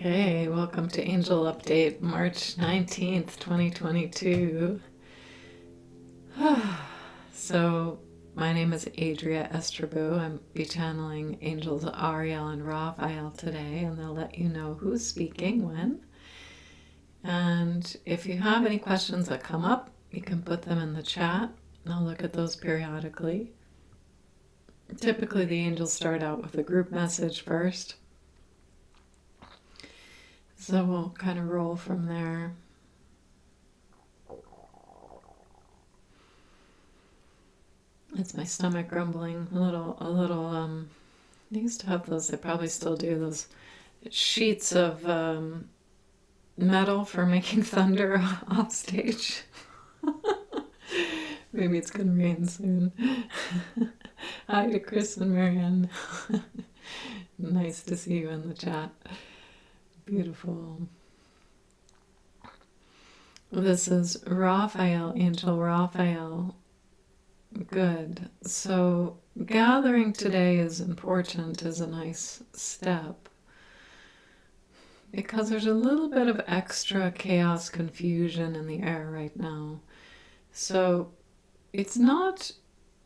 Okay, welcome to Angel Update, March 19th, 2022. So, my name is Adria Estribou. I'm be channeling Angels Ariel and Raphael today, and they'll let you know who's speaking when. And if you have any questions that come up, you can put them in the chat, and I'll look at those periodically. Typically, the angels start out with a group message first. So we'll kind of roll from there. It's my stomach grumbling a little. They used to have those, they probably still do, those sheets of metal for making thunder off stage. Maybe it's gonna rain soon. Hi to Chris and Marianne. Nice to see you in the chat. Beautiful. This is Raphael, Angel Raphael. Good. So gathering today is important, is a nice step, because there's a little bit of extra chaos, confusion in the air right now. So it's not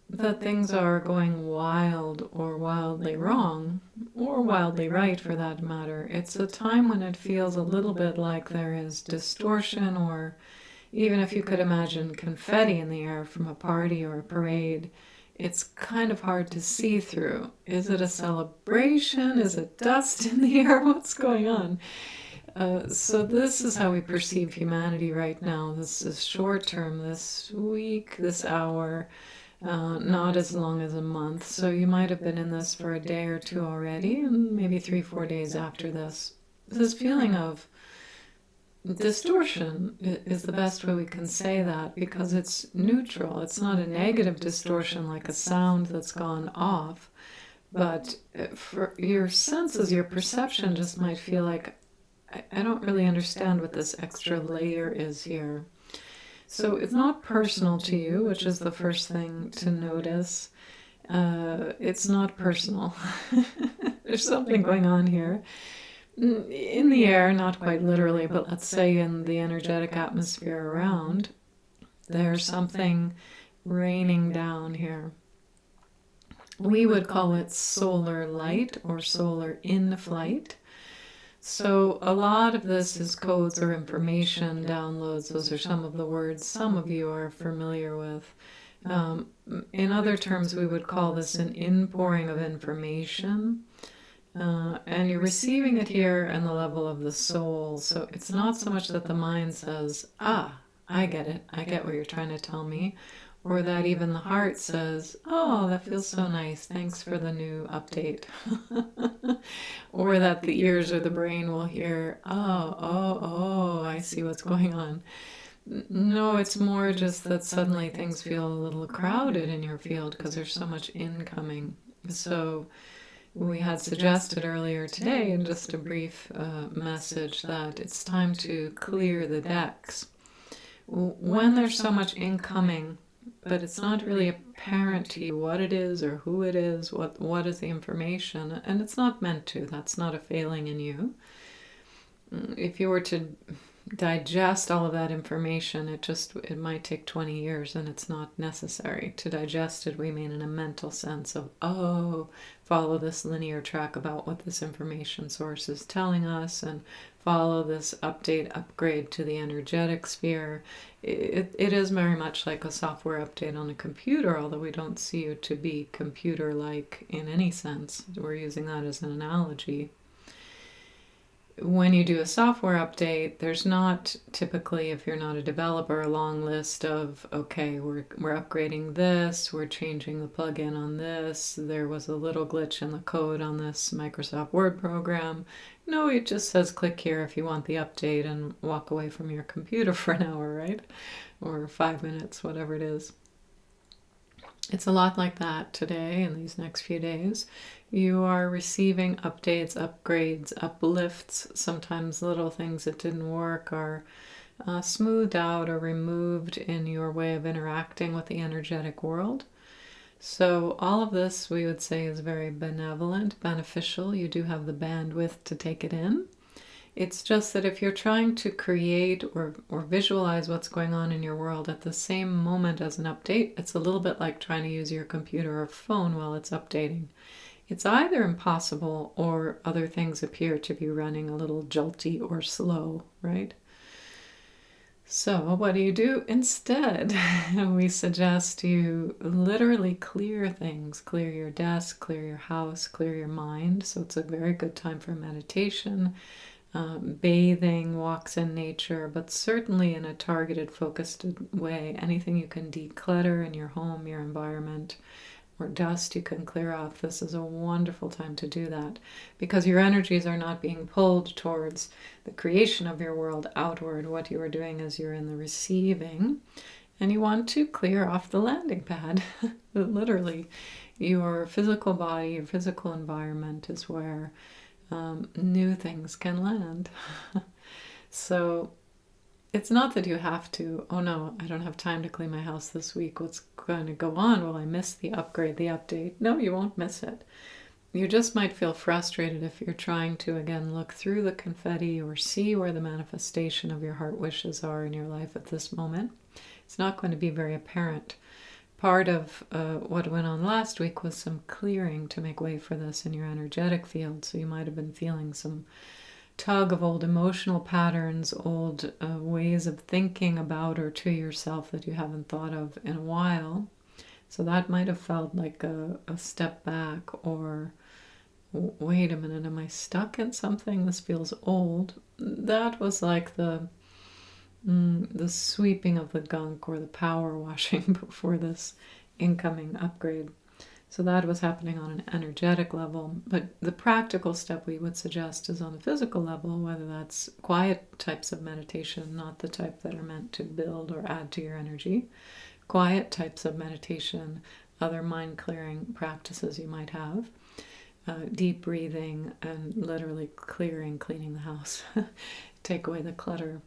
that things are going wild or wildly wrong, or wildly right for that matter. It's a time when it feels a little bit like there is distortion, or even if you could imagine confetti in the air from a party or a parade, it's kind of hard to see through. Is it a celebration? Is it dust in the air? What's going on? So this is how we perceive humanity right now. This is short term, this week, this hour. Not as long as a month. So you might have been in this for a day or two already, and maybe 3-4 days after this. This feeling of distortion is the best way we can say that, because it's neutral. It's not a negative distortion like a sound that's gone off, but for your senses, your perception just might feel like, I don't really understand what this extra layer is here. So it's not personal to you, which is the first thing to notice. It's not personal. There's something going on here. In the air, not quite literally, but let's say in the energetic atmosphere around, there's something raining down here. We would call it solar light or solar in-flight. So a lot of this is codes or information downloads. Those are some of the words some of you are familiar with. In other terms, we would call this an inpouring of information. And you're receiving it here in the level of the soul. So it's not so much that the mind says, I get it. I get what you're trying to tell me. Or that even the heart says, oh, that feels so nice. Thanks for the new update. Or that the ears or the brain will hear, oh, I see what's going on. No, it's more just that suddenly things feel a little crowded in your field because there's so much incoming. So we had suggested earlier today in just a brief message that it's time to clear the decks. When there's so much incoming, but it's not really apparent to you what it is or who it is, what is the information, and it's not meant to. That's not a failing in you. If you were to digest all of that information, it might take 20 years, and it's not necessary. To digest it, we mean in a mental sense of, follow this linear track about what this information source is telling us, and follow this upgrade to the energetic sphere. It is very much like a software update on a computer, although we don't see you to be computer-like in any sense. We're using that as an analogy. When you do a software update, there's not typically, if you're not a developer, a long list of, okay, we're upgrading this, we're changing the plugin on this, there was a little glitch in the code on this Microsoft Word program. No, it just says click here if you want the update and walk away from your computer for an hour, right? Or 5 minutes, whatever it is. It's a lot like that today in these next few days. You are receiving updates, upgrades, uplifts. Sometimes little things that didn't work are smoothed out or removed in your way of interacting with the energetic world. So all of this, we would say, is very benevolent, beneficial. You do have the bandwidth to take it in. It's just that if you're trying to create or visualize what's going on in your world at the same moment as an update, it's a little bit like trying to use your computer or phone while it's updating. It's either impossible or other things appear to be running a little jolty or slow, right? So what do you do instead? We suggest you literally clear things, clear your desk, clear your house, clear your mind. So it's a very good time for meditation, bathing, walks in nature, but certainly in a targeted, focused way. Anything you can declutter in your home, your environment, or dust you can clear off. This is a wonderful time to do that because your energies are not being pulled towards the creation of your world outward. What you are doing is you're in the receiving, and you want to clear off the landing pad. Literally, your physical body, your physical environment is where new things can land. So it's not that you have to, oh no, I don't have time to clean my house this week. What's going to go on? Will I miss the upgrade, the update? No, you won't miss it. You just might feel frustrated if you're trying to, again, look through the confetti or see where the manifestation of your heart wishes are in your life at this moment. It's not going to be very apparent. Part of what went on last week was some clearing to make way for this in your energetic field. So you might have been feeling some tug of old emotional patterns, old ways of thinking about or to yourself that you haven't thought of in a while. So that might have felt like a step back, or wait a minute, am I stuck in something? This feels old. That was like the sweeping of the gunk or the power washing before this incoming upgrade. So that was happening on an energetic level. But the practical step we would suggest is on a physical level, whether that's quiet types of meditation, not the type that are meant to build or add to your energy, quiet types of meditation, other mind clearing practices you might have, deep breathing, and literally cleaning the house, take away the clutter.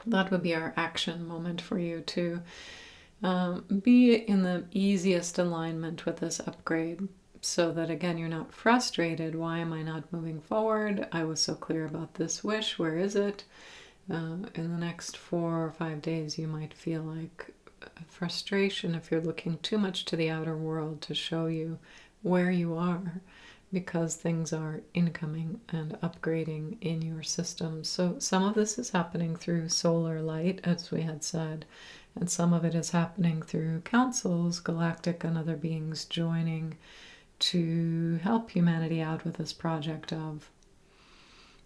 That would be our action moment for you to be in the easiest alignment with this upgrade, so that again you're not frustrated. Why am I not moving forward? I was so clear about this wish. Where is it? In the next 4 or 5 days you might feel like frustration if you're looking too much to the outer world to show you where you are, because things are incoming and upgrading in your system. So some of this is happening through solar light, as we had said, and some of it is happening through councils, galactic and other beings joining to help humanity out with this project of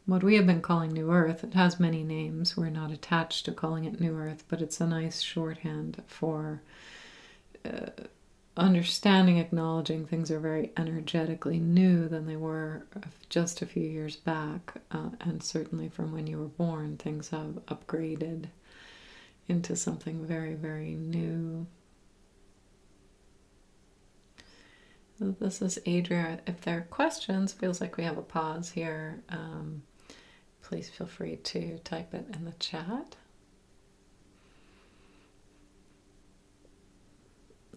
what we have been calling New Earth. It has many names. We're not attached to calling it New Earth, but it's a nice shorthand for understanding, acknowledging things are very energetically new than they were just a few years back. And certainly from when you were born, things have upgraded into something very, very new. So this is Adria. If there are questions, feels like we have a pause here. Please feel free to type it in the chat.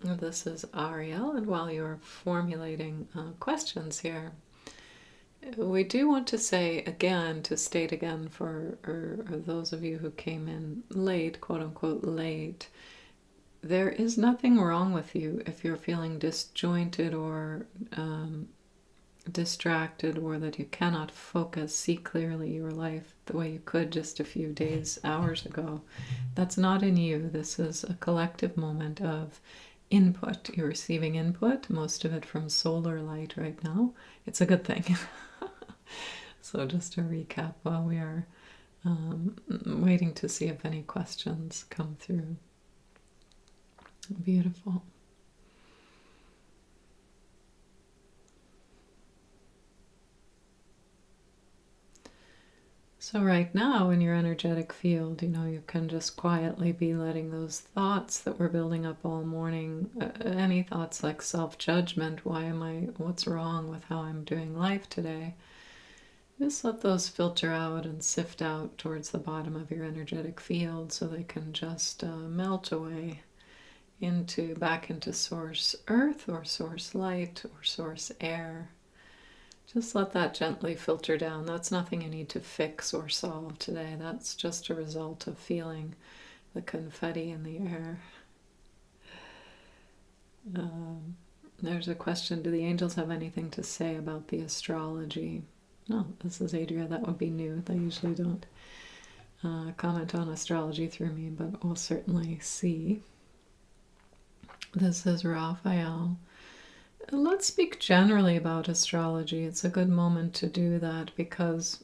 This is Ariel, and while you're formulating questions here, we do want to say again, to state again for those of you who came in late, quote unquote late, there is nothing wrong with you if you're feeling disjointed or distracted, or that you cannot focus, see clearly your life the way you could just a few days, hours ago. That's not in you. This is a collective moment of input. You're receiving input, most of it from solar light right now. It's a good thing. So just to recap while we are waiting to see if any questions come through. Beautiful. So right now in your energetic field, you can just quietly be letting those thoughts that were building up all morning, any thoughts like self-judgment, what's wrong with how I'm doing life today, just let those filter out and sift out towards the bottom of your energetic field so they can just melt away back into source earth or source light or source air. Just let that gently filter down. That's nothing you need to fix or solve today. That's just a result of feeling the confetti in the air. There's a question, do the angels have anything to say about the astrology? No, this is Adria, that would be new. They usually don't comment on astrology through me, but we'll certainly see. This is Raphael. Let's speak generally about astrology. It's a good moment to do that because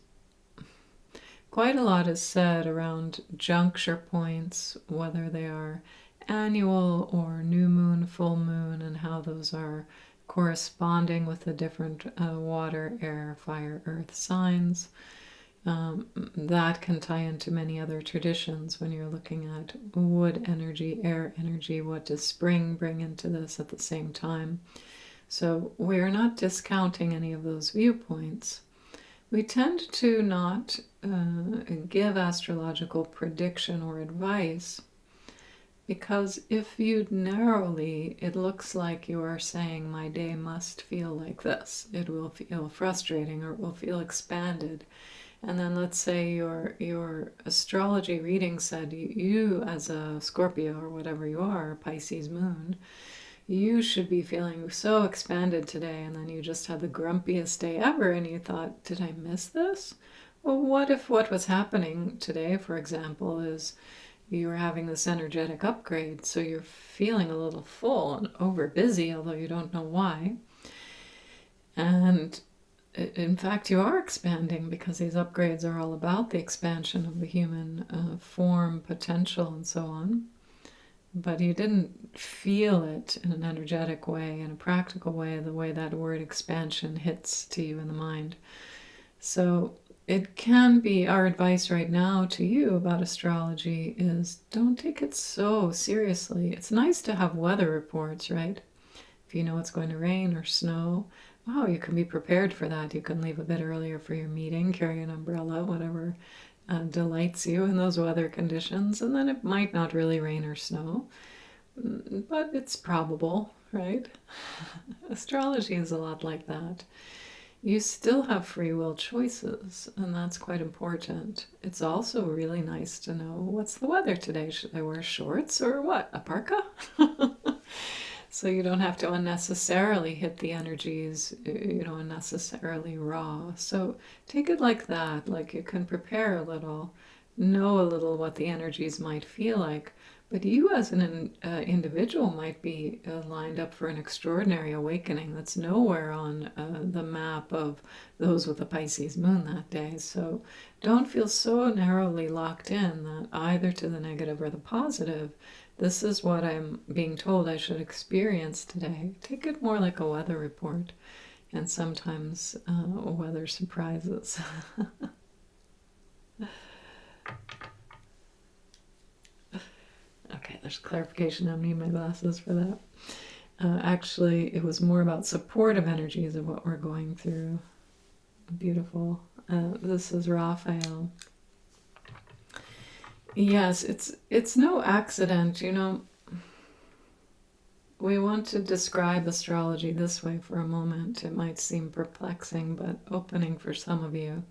quite a lot is said around juncture points, whether they are annual or new moon, full moon, and how those are corresponding with the different water, air, fire, earth signs. That can tie into many other traditions when you're looking at wood energy, air energy. What does spring bring into this at the same time? So we're not discounting any of those viewpoints. We tend to not give astrological prediction or advice because if viewed narrowly, it looks like you are saying my day must feel like this. It will feel frustrating or it will feel expanded. And then let's say your astrology reading said you as a Scorpio or whatever you are, Pisces moon, you should be feeling so expanded today, and then you just had the grumpiest day ever and you thought, did I miss this? Well, what if what was happening today, for example, is you're having this energetic upgrade, so you're feeling a little full and over busy, although you don't know why. And in fact, you are expanding because these upgrades are all about the expansion of the human form, potential, and so on. But you didn't feel it in an energetic way, in a practical way, the way that word expansion hits to you in the mind. So it can be, our advice right now to you about astrology is don't take it so seriously. It's nice to have weather reports, right? If you know it's going to rain or snow, wow, you can be prepared for that. You can leave a bit earlier for your meeting, carry an umbrella, whatever delights you in those weather conditions. And then it might not really rain or snow, but it's probable, right? Astrology is a lot like that. You still have free will choices, and that's quite important. It's also really nice to know what's the weather today. Should I wear shorts or what? A parka? So you don't have to unnecessarily hit the energies, unnecessarily raw. So take it like that, like you can prepare a little, know a little what the energies might feel like. But you as an individual might be lined up for an extraordinary awakening that's nowhere on the map of those with a Pisces moon that day. So don't feel so narrowly locked in that either to the negative or the positive. This is what I'm being told I should experience today. Take it more like a weather report, and sometimes weather surprises. Okay, there's clarification. I need my glasses for that. Actually, it was more about supportive energies of what we're going through. Beautiful. This is Raphael. Yes, it's no accident, We want to describe astrology this way for a moment. It might seem perplexing, but opening for some of you.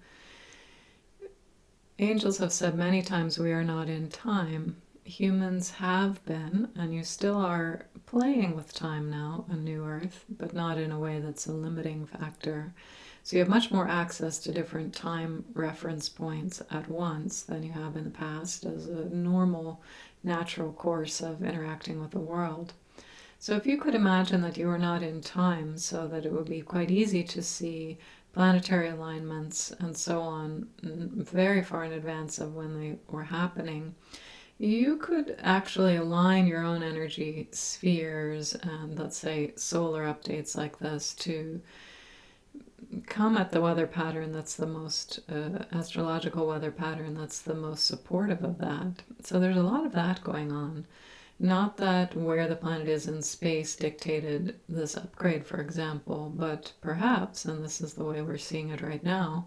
Angels have said many times we are not in time. Humans have been, and you still are playing with time now, a new earth, but not in a way that's a limiting factor. So you have much more access to different time reference points at once than you have in the past as a normal, natural course of interacting with the world. So if you could imagine that you were not in time, so that it would be quite easy to see planetary alignments and so on very far in advance of when they were happening, you could actually align your own energy spheres and, let's say, solar updates like this to come at the weather pattern that's the most astrological weather pattern that's the most supportive of that. So there's a lot of that going on. Not that where the planet is in space dictated this upgrade, for example, but perhaps, and this is the way we're seeing it right now,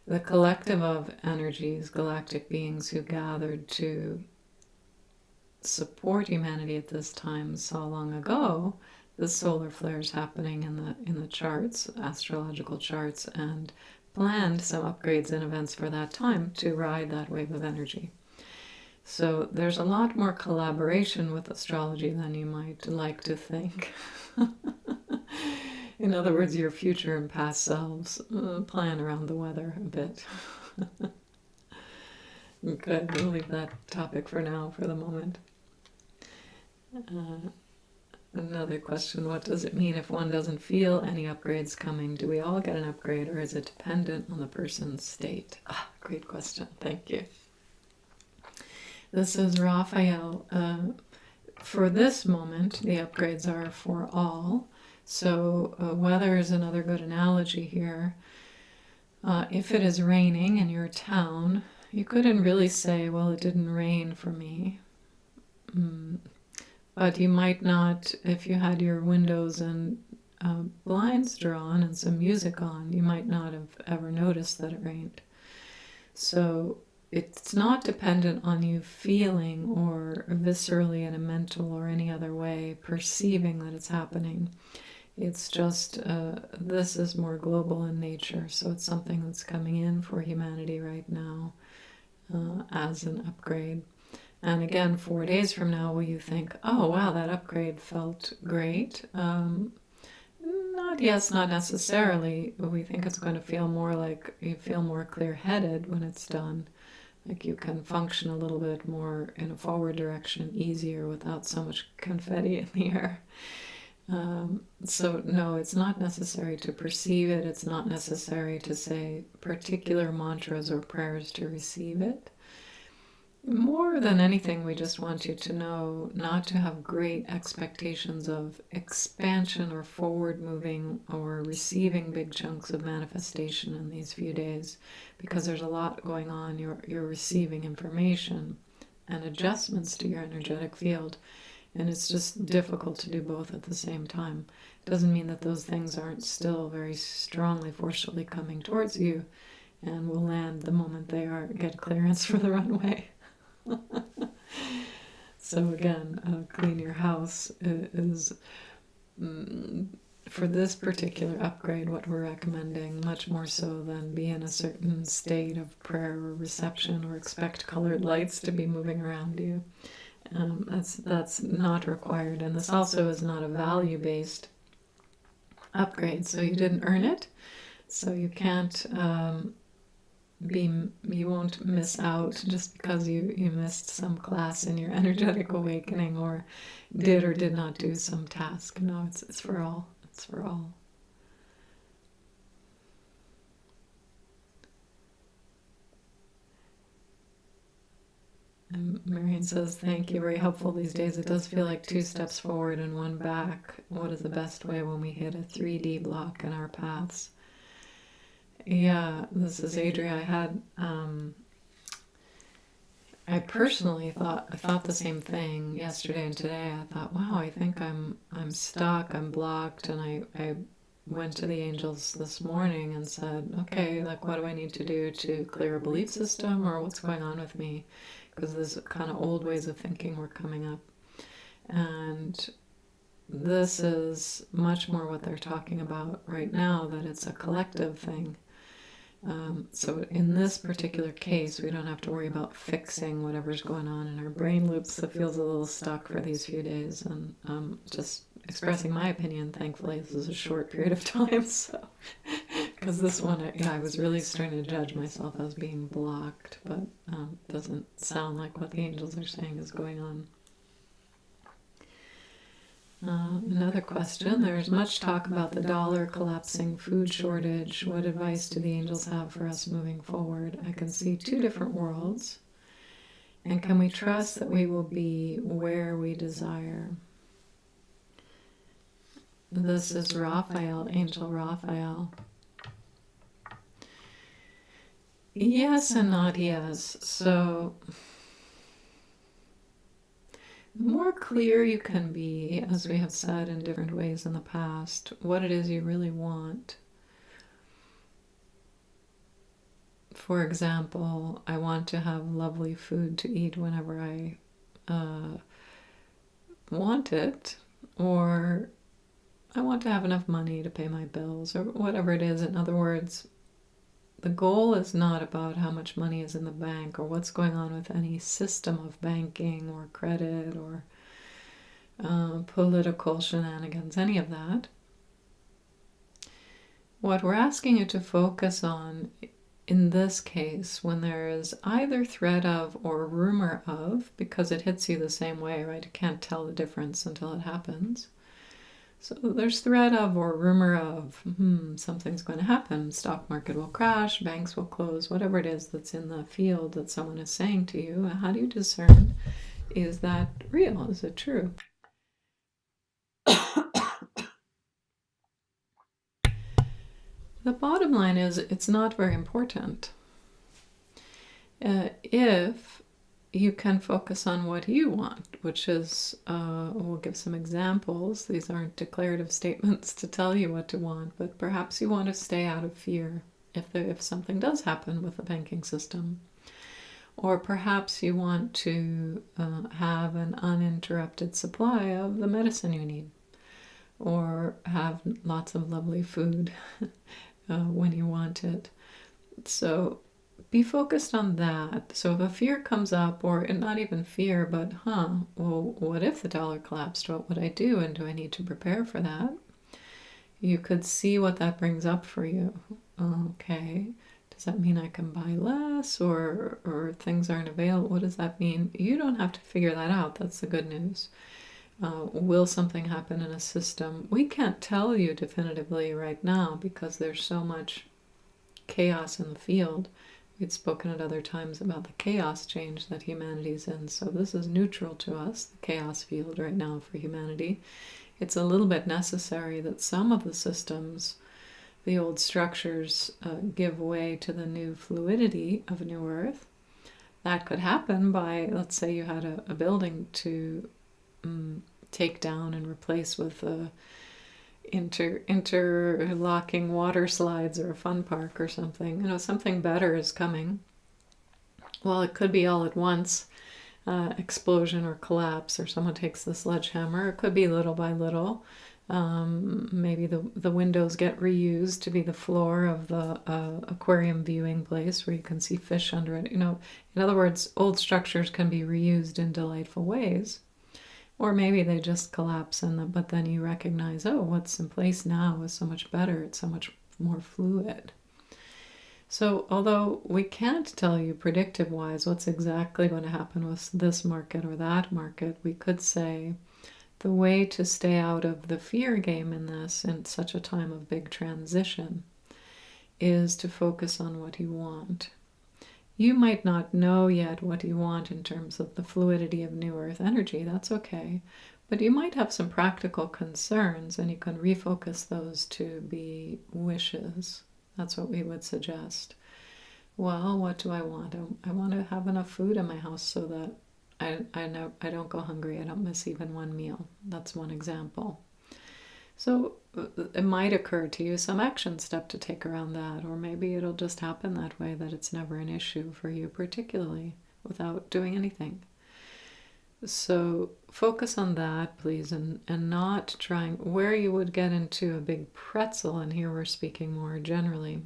the collective of energies, galactic beings who gathered to support humanity at this time so long ago, the solar flares happening in the charts, astrological charts, and planned some upgrades and events for that time to ride that wave of energy. So there's a lot more collaboration with astrology than you might like to think. In other words, your future and past selves plan around the weather a bit. Okay, we'll leave that topic for now, for the moment. Another question, what does it mean if one doesn't feel any upgrades coming? Do we all get an upgrade, or is it dependent on the person's state? Great question, thank you. This is Raphael. For this moment, the upgrades are for all. So weather is another good analogy here. If it is raining in your town, you couldn't really say, well, it didn't rain for me. But you might not, if you had your windows and blinds drawn and some music on, you might not have ever noticed that it rained. So it's not dependent on you feeling or viscerally in a mental or any other way perceiving that it's happening. It's just, this is more global in nature, so it's something that's coming in for humanity right now as an upgrade. And again, 4 days from now, will you think, oh, wow, that upgrade felt great? Not necessarily. We think it's going to feel more like you feel more clear-headed when it's done. Like you can function a little bit more in a forward direction, easier, without so much confetti in the air. So no, it's not necessary to perceive it. It's not necessary to say particular mantras or prayers to receive it. More than anything, we just want you to know not to have great expectations of expansion or forward moving or receiving big chunks of manifestation in these few days, because there's a lot going on. You're receiving information and adjustments to your energetic field, and it's just difficult to do both at the same time. It doesn't mean that those things aren't still very strongly, forcefully coming towards you and will land the moment they get clearance for the runway. So again, clean your house is, for this particular upgrade, what we're recommending, much more so than be in a certain state of prayer or reception or expect colored lights to be moving around you. That's not required, and this also is not a value-based upgrade, so you didn't earn it, so you can't you won't miss out just because you missed some class in your energetic awakening or did or did not do some task. No, it's for all. It's for all. And Marian says, thank you, very helpful these days. It does feel like 2 steps forward and 1 back. What is the best way when we hit a 3D block in our paths? Yeah, this is Adria. I personally thought the same thing yesterday and today. I thought, wow, I think I'm stuck, I'm blocked, and I went to the angels this morning and said, okay, like, what do I need to do to clear a belief system, or what's going on with me? Because there's kind of old ways of thinking were coming up. And this is much more what they're talking about right now, that it's a collective thing. So in this particular case, we don't have to worry about fixing whatever's going on in our brain loops that feels a little stuck for these few days. And just expressing my opinion, thankfully, this is a short period of time. So, because this one, I was really starting to judge myself as being blocked, but doesn't sound like what the angels are saying is going on. Another question, there's much talk about the dollar collapsing, food shortage. What advice do the angels have for us moving forward? I can see 2 different worlds. And can we trust that we will be where we desire? This is Raphael, Angel Raphael. Yes and not yes. So the more clear you can be, as we have said in different ways in the past, what it is you really want. For example, I want to have lovely food to eat whenever I want it, or I want to have enough money to pay my bills, or whatever it is. In other words, the goal is not about how much money is in the bank or what's going on with any system of banking or credit or political shenanigans, any of that. What we're asking you to focus on in this case, when there is either threat of or rumor of, because it hits you the same way, right? You can't tell the difference until it happens. So there's threat of or rumor of, something's going to happen. Stock market will crash, banks will close, whatever it is that's in the field that someone is saying to you. How do you discern, is that real? Is it true? The bottom line is it's not very important. If you can focus on what you want, which is, we'll give some examples. These aren't declarative statements to tell you what to want, but perhaps you want to stay out of fear if something does happen with the banking system. Or perhaps you want to have an uninterrupted supply of the medicine you need, or have lots of lovely food when you want it. So be focused on that. So if a fear comes up, or not even fear, but well, what if the dollar collapsed? What would I do? And do I need to prepare for that? You could see what that brings up for you. Okay, does that mean I can buy less, or things aren't available? What does that mean? You don't have to figure that out. That's the good news. Will something happen in a system? We can't tell you definitively right now because there's so much chaos in the field. We'd spoken at other times about the chaos change that humanity's in. So this is neutral to us, the chaos field right now for humanity. It's a little bit necessary that some of the systems, the old structures, give way to the new fluidity of New Earth. That could happen by, let's say you had a building to take down and replace with interlocking water slides or a fun park or something. Something better is coming. Well, it could be all at once, explosion or collapse, or someone takes the sledgehammer. It could be little by little. Maybe the windows get reused to be the floor of the aquarium viewing place where you can see fish under it. In other words, old structures can be reused in delightful ways. Or maybe they just collapse, but then you recognize, what's in place now is so much better. It's so much more fluid. So although we can't tell you predictive-wise what's exactly going to happen with this market or that market, we could say the way to stay out of the fear game in this, in such a time of big transition, is to focus on what you want. You might not know yet what you want in terms of the fluidity of New Earth energy. That's okay. But you might have some practical concerns, and you can refocus those to be wishes. That's what we would suggest. Well, what do I want? I want to have enough food in my house so that I don't go hungry. I don't miss even one meal. That's one example. So it might occur to you some action step to take around that, or maybe it'll just happen that way, that it's never an issue for you particularly without doing anything. So focus on that, please, and not trying where you would get into a big pretzel, and here we're speaking more generally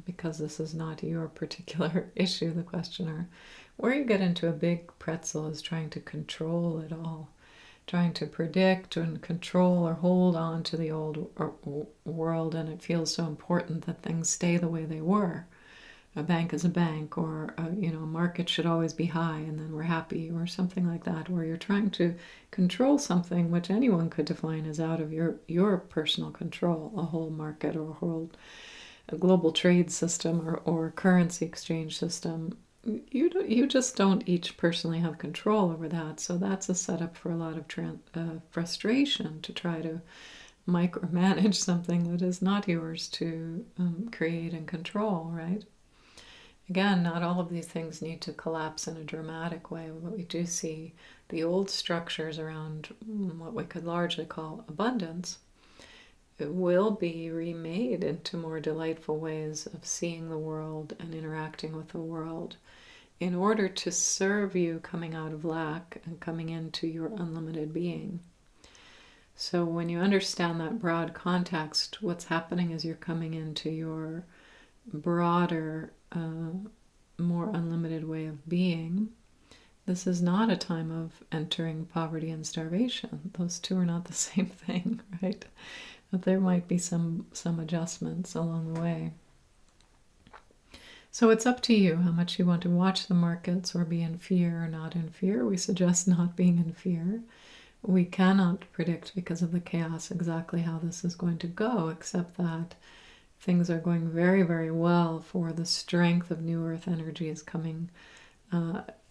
because this is not your particular issue, the questioner. Where you get into a big pretzel is trying to control it all. Trying to predict and control or hold on to the old world, and it feels so important that things stay the way they were. A bank is a bank, or a market should always be high and then we're happy, or something like that, where you're trying to control something which anyone could define as out of your personal control, a whole market or a global trade system or currency exchange system. You just don't each personally have control over that. So that's a setup for a lot of frustration to try to micromanage something that is not yours to create and control, right? Again, not all of these things need to collapse in a dramatic way, but we do see the old structures around what we could largely call abundance. It will be remade into more delightful ways of seeing the world and interacting with the world in order to serve you coming out of lack and coming into your unlimited being. So when you understand that broad context, what's happening is you're coming into your broader, more unlimited way of being. This is not a time of entering poverty and starvation. Those two are not the same thing, right? But there might be some adjustments along the way. So it's up to you how much you want to watch the markets or be in fear or not in fear. We suggest not being in fear. We cannot predict because of the chaos exactly how this is going to go, except that things are going very, very well for the strength of new earth energy is coming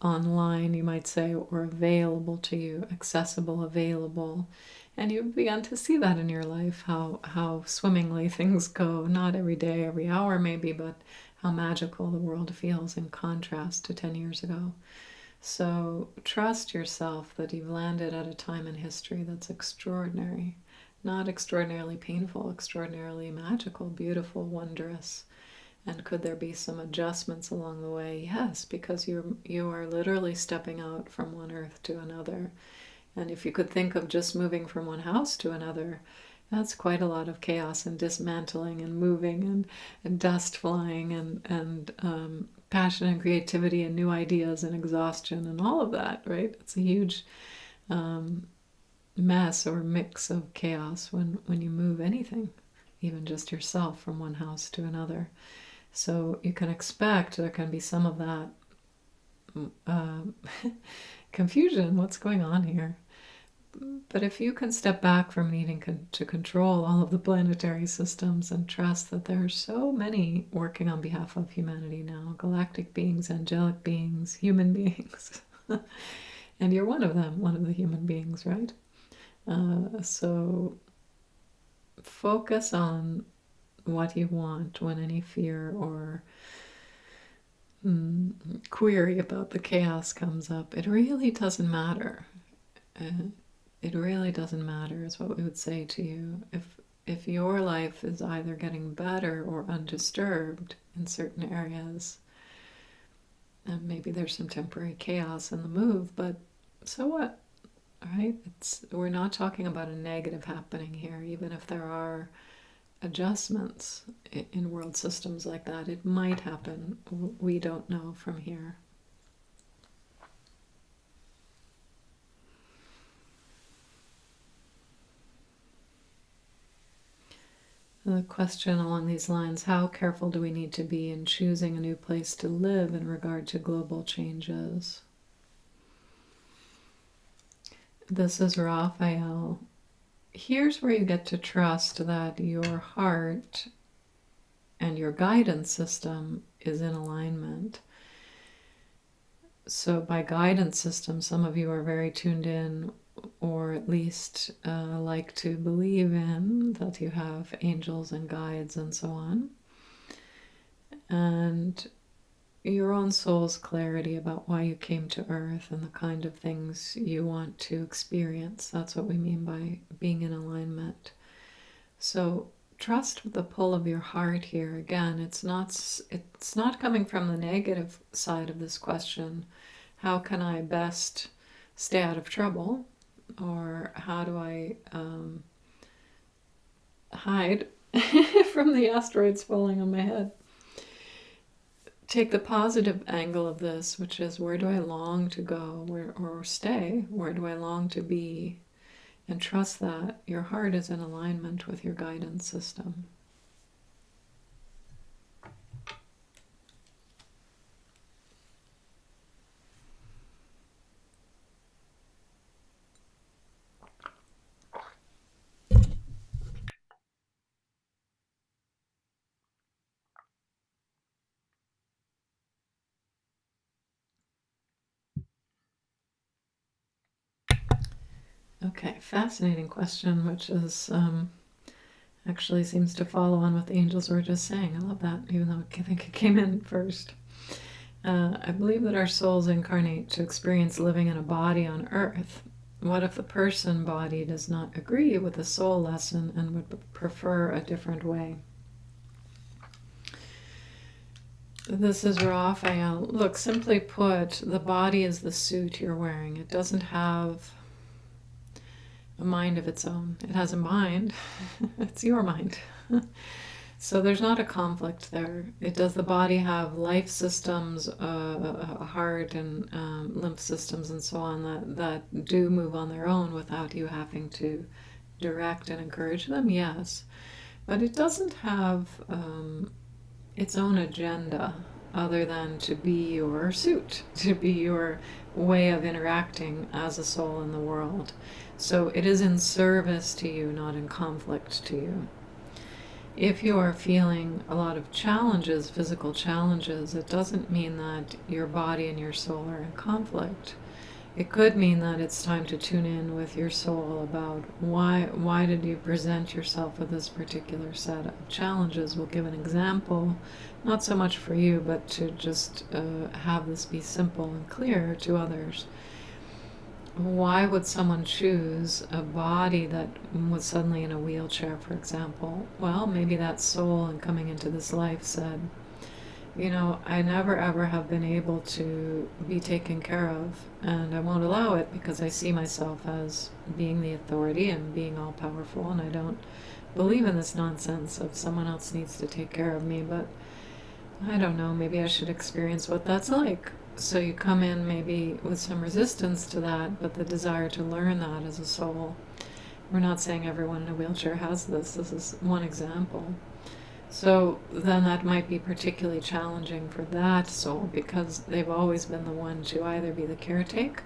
online, you might say, or available to you, accessible, available. And you've begun to see that in your life, how swimmingly things go, not every day, every hour maybe, but how magical the world feels in contrast to 10 years ago. So trust yourself that you've landed at a time in history that's extraordinary. Not extraordinarily painful, extraordinarily magical, beautiful, wondrous. And could there be some adjustments along the way? Yes, because you are literally stepping out from one earth to another. And if you could think of just moving from one house to another, that's quite a lot of chaos and dismantling and moving and dust flying and passion and creativity and new ideas and exhaustion and all of that, right? It's a huge mess or mix of chaos when you move anything, even just yourself from one house to another. So you can expect there can be some of that confusion. What's going on here? But if you can step back from needing to control all of the planetary systems and trust that there are so many working on behalf of humanity now, galactic beings, angelic beings, human beings, and you're one of them, one of the human beings, right? So focus on what you want when any fear or query about the chaos comes up. It really doesn't matter. It really doesn't matter is what we would say to you. If your life is either getting better or undisturbed in certain areas, and maybe there's some temporary chaos in the move, but so what, right? We're not talking about a negative happening here, even if there are adjustments in world systems like that. It might happen. We don't know from here. The question along these lines, how careful do we need to be in choosing a new place to live in regard to global changes? This is Raphael. Here's where you get to trust that your heart and your guidance system is in alignment. So by guidance system, some of you are very tuned in, or at least like to believe in that you have angels and guides and so on. And your own soul's clarity about why you came to Earth and the kind of things you want to experience. That's what we mean by being in alignment. So trust the pull of your heart here. Again, it's not coming from the negative side of this question. How can I best stay out of trouble? Or how do I hide from the asteroids falling on my head? Take the positive angle of this, which is, where do I long to go or stay? Where do I long to be? And trust that your heart is in alignment with your guidance system. Okay, fascinating question, which is actually seems to follow on what the angels were just saying. I love that, even though I think it came in first. I believe that our souls incarnate to experience living in a body on Earth. What if the person body does not agree with the soul lesson and would prefer a different way? This is Raphael. Look, simply put, the body is the suit you're wearing. It doesn't have a mind of its own. It has a mind. It's your mind. So there's not a conflict there. Does the body have life systems, a heart and lymph systems and so on that do move on their own without you having to direct and encourage them? Yes. But it doesn't have its own agenda other than to be your suit, to be your way of interacting as a soul in the world. So it is in service to you, not in conflict to you. If you are feeling a lot of challenges, physical challenges, it doesn't mean that your body and your soul are in conflict. It could mean that it's time to tune in with your soul about why did you present yourself with this particular set of challenges. We'll give an example, not so much for you, but to just have this be simple and clear to others. Why would someone choose a body that was suddenly in a wheelchair, for example? Well, maybe that soul in coming into this life said, you know, I never ever have been able to be taken care of, and I won't allow it because I see myself as being the authority and being all powerful, and I don't believe in this nonsense of someone else needs to take care of me, but I don't know, maybe I should experience what that's like. So you come in maybe with some resistance to that, but the desire to learn that as a soul. We're not saying everyone in a wheelchair has this. This is one example. So then that might be particularly challenging for that soul because they've always been the one to either be the caretaker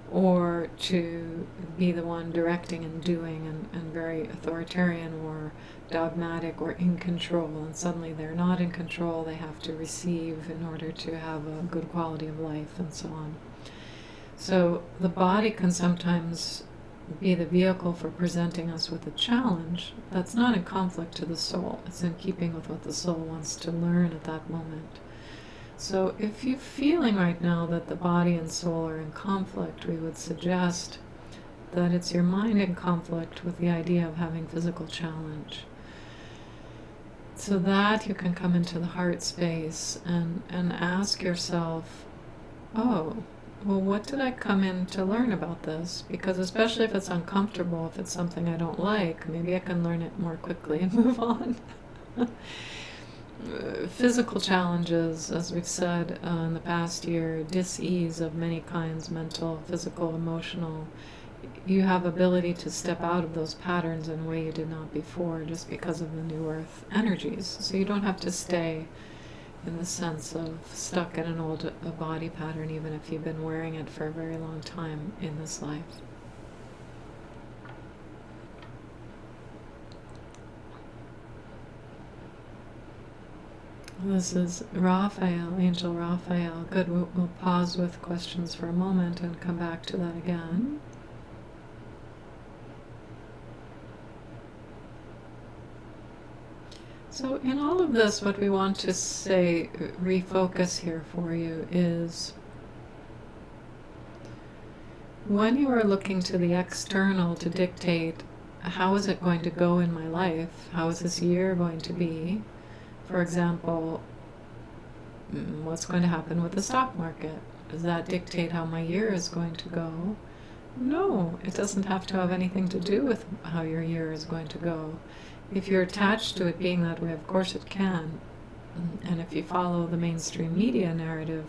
or to be the one directing and doing and very authoritarian or dogmatic or in control, and suddenly they're not in control, they have to receive in order to have a good quality of life and so on. So the body can sometimes be the vehicle for presenting us with a challenge that's not in conflict to the soul. It's in keeping with what the soul wants to learn at that moment. So if you're feeling right now that the body and soul are in conflict, we would suggest that it's your mind in conflict with the idea of having physical challenge. So that you can come into the heart space and ask yourself, oh, well, what did I come in to learn about this? Because especially if it's uncomfortable, if it's something I don't like, maybe I can learn it more quickly and move on. Physical challenges, as we've said in the past year, dis-ease of many kinds, mental, physical, emotional. You have ability to step out of those patterns in a way you did not before just because of the new earth energies. So you don't have to stay in the sense of stuck in an old body pattern, even if you've been wearing it for a very long time in this life. This is Raphael, Angel Raphael. Good, we'll pause with questions for a moment and come back to that again. So in all of this, what we want to say, refocus here for you is when you are looking to the external to dictate how is it going to go in my life, how is this year going to be, for example, what's going to happen with the stock market? Does that dictate how my year is going to go? No, it doesn't have to have anything to do with how your year is going to go. If you're attached to it being that way, of course it can. And if you follow the mainstream media narrative,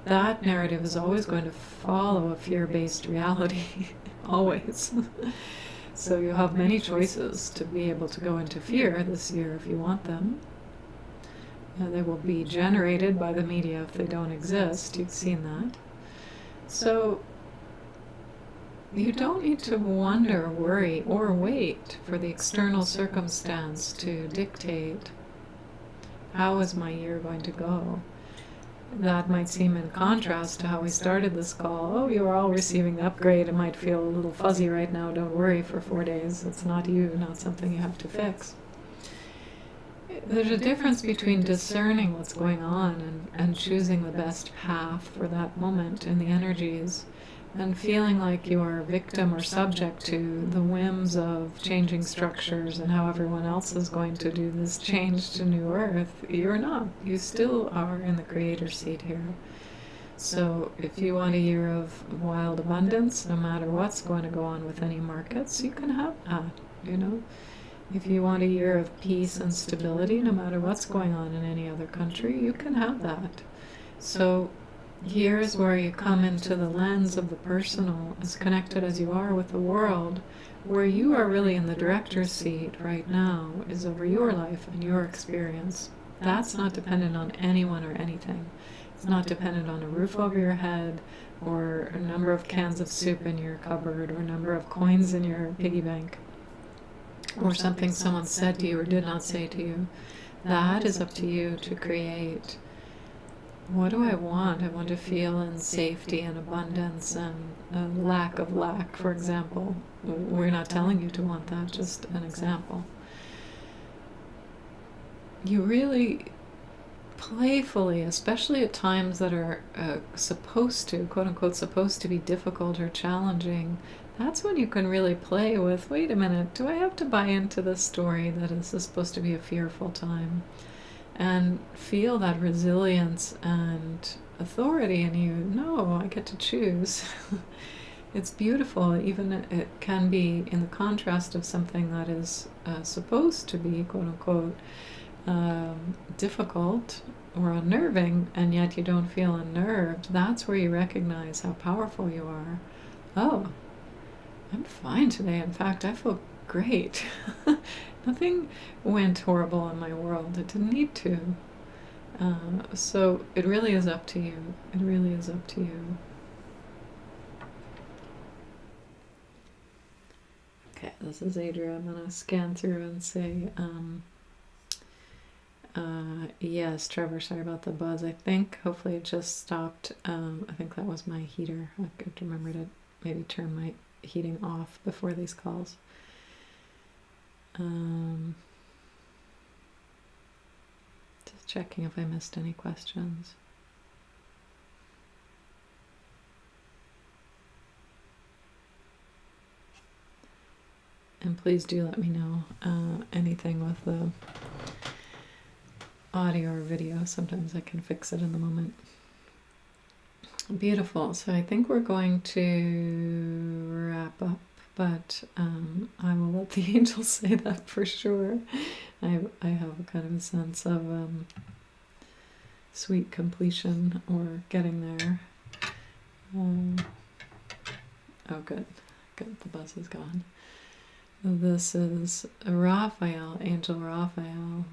that narrative is always going to follow a fear-based reality, always. So you have many choices to be able to go into fear this year if you want them. They will be generated by the media if they don't exist. You've seen that. So you don't need to wonder, worry, or wait for the external circumstance to dictate how is my year going to go. That might seem in contrast to how we started this call. Oh, you're all receiving the upgrade. It might feel a little fuzzy right now. Don't worry for 4 days. It's not you, not something you have to fix. There's a difference between discerning what's going on and choosing the best path for that moment in the energies, and feeling like you are a victim or subject to the whims of changing structures and how everyone else is going to do this change to New Earth. You're not. You still are in the creator seat here. So if you want a year of wild abundance, no matter what's going to go on with any markets, you can have that, you know. If you want a year of peace and stability, no matter what's going on in any other country, you can have that. So years where you come into the lens of the personal, as connected as you are with the world, where you are really in the director's seat right now is over your life and your experience. That's not dependent on anyone or anything. It's not dependent on a roof over your head or a number of cans of soup in your cupboard or a number of coins in your piggy bank or something someone said to you or did not say to you. That is up to you to create. What do I want? I want to feel in safety and abundance and a lack of lack, for example. We're not telling you to want that, just an example. You really playfully, especially at times that are supposed to, quote unquote, supposed to be difficult or challenging, that's when you can really play with, wait a minute, do I have to buy into this story that this is supposed to be a fearful time? And feel that resilience and authority in you. No, I get to choose. It's beautiful. Even it can be in the contrast of something that is supposed to be, quote unquote, difficult or unnerving, and yet you don't feel unnerved. That's where you recognize how powerful you are. Oh, I'm fine today. In fact, I feel great. Nothing went horrible in my world. It didn't need to. So it really is up to you. It really is up to you. Okay, this is Adria. I'm going to scan through and say, yes, Trevor, sorry about the buzz. I think hopefully it just stopped. I think that was my heater. I have to remember to maybe turn my heating off before these calls. Just checking if I missed any questions. And please do let me know anything with the audio or video. Sometimes I can fix it in the moment. Beautiful. So I think we're going to wrap up, but I will let the angels say that for sure. I have a kind of a sense of sweet completion or getting there. Oh, good. Good. The buzz is gone. This is Raphael, Angel Raphael.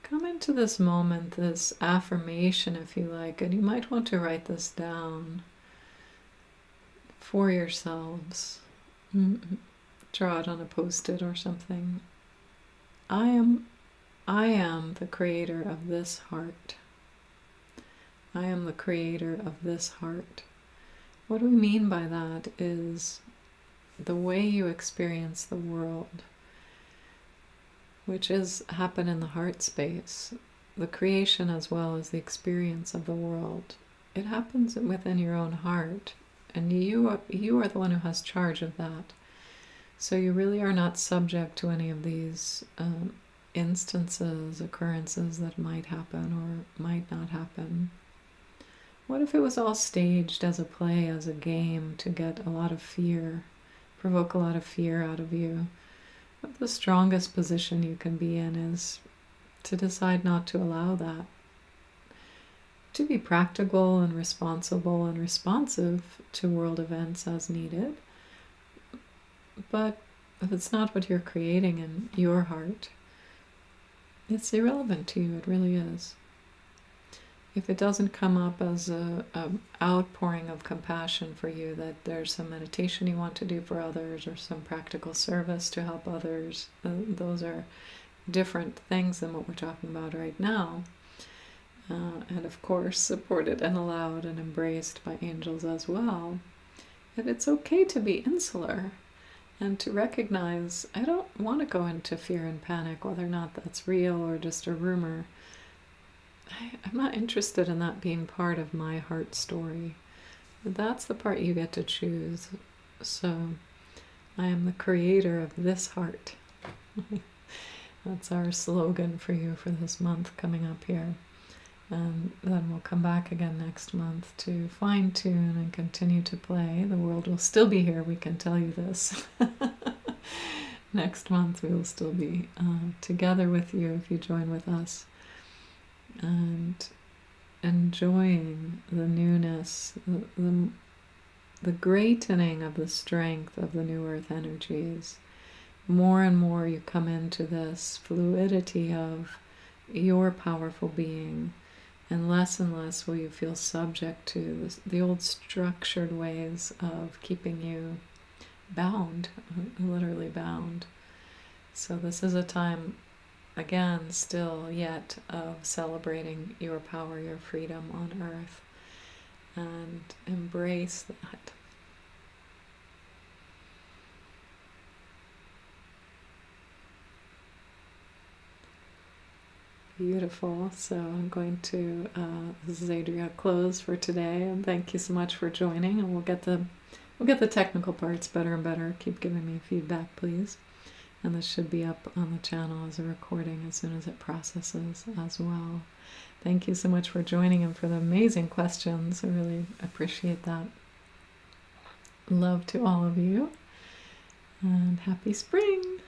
Come into this moment, this affirmation, if you like, and you might want to write this down for yourselves. Draw it on a post-it or something. I am the creator of this heart. I am the creator of this heart. What we mean by that is the way you experience the world, which is happen in the heart space, the creation as well as the experience of the world. It happens within your own heart, and you are the one who has charge of that. So you really are not subject to any of these instances, occurrences that might happen or might not happen. What if it was all staged as a play, as a game, to get a lot of fear, provoke a lot of fear out of you? The strongest position you can be in is to decide not to allow that. To be practical and responsible and responsive to world events as needed. But if it's not what you're creating in your heart, it's irrelevant to you. It really is. If it doesn't come up as a outpouring of compassion for you, that there's some meditation you want to do for others or some practical service to help others, those are different things than what we're talking about right now. And of course, supported and allowed and embraced by angels as well. And it's okay to be insular and to recognize, I don't want to go into fear and panic, whether or not that's real or just a rumor. I'm not interested in that being part of my heart story. That's the part you get to choose. So I am the creator of this heart. That's our slogan for you for this month coming up here. And then we'll come back again next month to fine-tune and continue to play. The world will still be here, we can tell you this. Next month we will still be together with you if you join with us. And enjoying the newness, the greatening of the strength of the new earth energies. More and more you come into this fluidity of your powerful being, and less will you feel subject to the old structured ways of keeping you bound, literally bound. So this is a time, again, still yet of celebrating your power, your freedom on earth, and embrace that. Beautiful. So I'm going to, this is Adria, close for today, and thank you so much for joining, and we'll get the technical parts better and better. Keep giving me feedback, please. And this should be up on the channel as a recording as soon as it processes as well. Thank you so much for joining and for the amazing questions. I really appreciate that. Love to all of you, and happy spring.